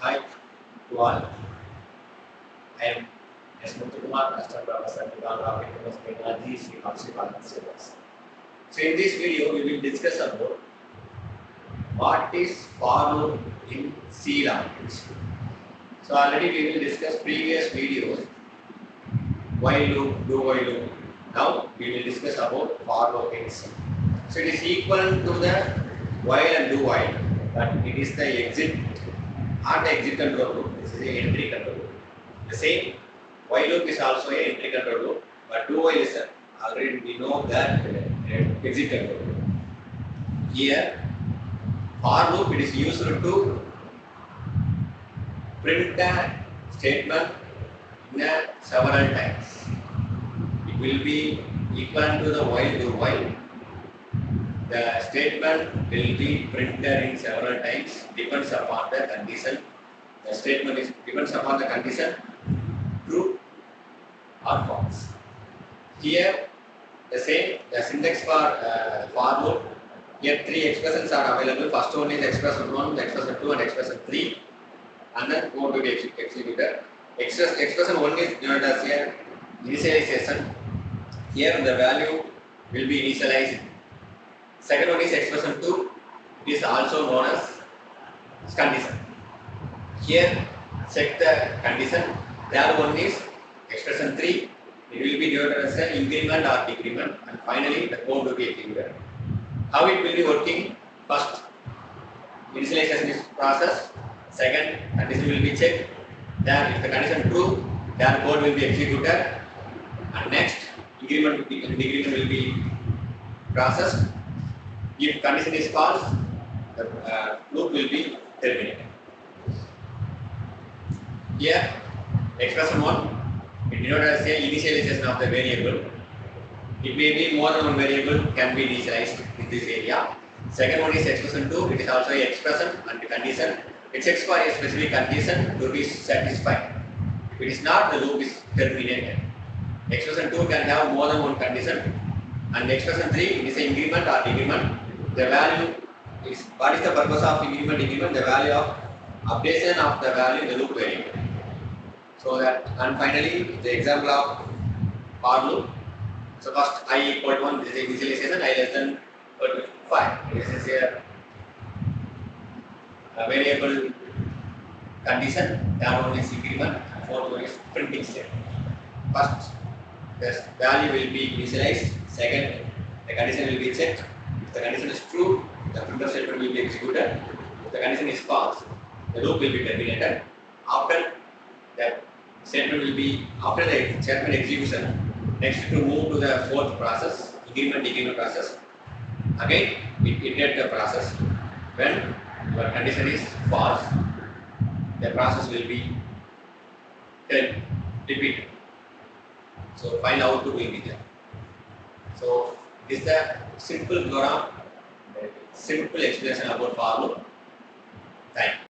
Hi to all. I am S. Muthukumar, Assistant Professor, Department of Economics Technology, Sri Kalsi Syllabus. So in this video, we will discuss about what is for loop in C language. So already we will discuss previous videos, while loop, do while loop. Now we will discuss about for loop in C. So it is equal to the while and do while, but it is the exit, not the exit control loop. This is the entry control loop. The same while loop is also a entry control loop, but do while is already we know that exit control loop. Here, for loop it is used to print a statement in several times. It will be equal to the while do while. The statement will be printed in several times, depends upon the condition. The statement is depends upon the condition, true or false. Here, the same, the syntax for loop. Here, three expressions are available. First one is expression 1, expression 2, and expression 3, and then go to the executor. Expression 1 is denoted as here initialization. Here, the value will be initialized. Second one is expression 2. It is also known as condition. Here, check the condition. Third one is expression 3. It will be denoted as an increment or decrement, and finally the code will be executed. How it will be working? First, initialization is processed. Second, condition will be checked. Then, if the condition true, then code will be executed. And next, increment and decrement will be processed. If condition is false, the loop will be terminated. Here, expression 1, it denoted as a initialization of the variable. It may be more than one variable can be initialized in this area. Second one is expression 2, it is also a expression and condition. It checks for a specific condition to be satisfied. If it is not, the loop is terminated. Expression 2 can have more than one condition. And expression 3, it is an increment or decrement. The value is, what is the purpose of increment, decrement? The value of updation of the value in the loop variable. So that, and finally, the example of for loop. So first I equal to 1, this is initialization, I less than equal to 5. This is here a variable condition, third one is increment, fourth one is printing statement. First, the value will be initialized. Second, the condition will be checked. If the condition is true, the printer statement will be executed. If the condition is false, the loop will be terminated. After that statement will be, after the statement execution, next to move to the fourth process, increment decrement process. Again, it iterate the process. When your condition is false, the process will be repeated. So find out to be there. So this is the simple program, simple explanation about for loop. Thank you.